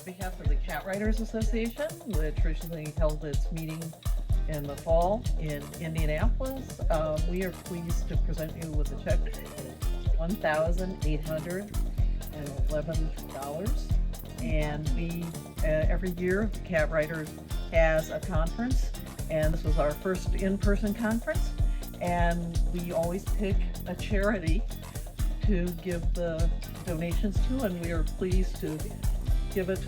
behalf of the Cat Writers Association, which recently held its meeting in the fall in Indianapolis, we are pleased to present you with a check of $1,811. And we, every year, the Cat Writers has a conference, and this was our first in-person conference. And we always pick a charity to give the donations to, and we are pleased to give it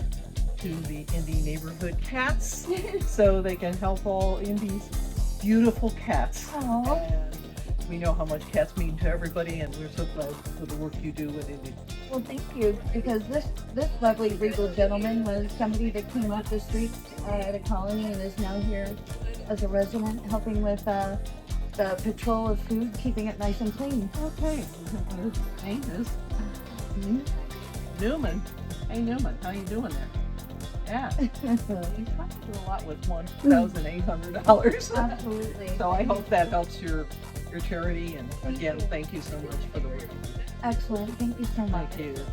to the Indy neighborhood cats so they can help all Indy's beautiful cats. Aww. And we know how much cats mean to everybody, and we're so glad for the work you do with Indy. Well, thank you, because this lovely regal gentleman was somebody that came off the streets at a colony and is now here as a resident, helping with the patrol of food, keeping it nice and clean. Okay. His name is Newman. Hey Newman, how you doing there? Yeah. He's trying to do a lot with $1,800. Absolutely. So I hope that helps your charity, and again, thank you so much for the work. Excellent. Thank you so much. Thank you.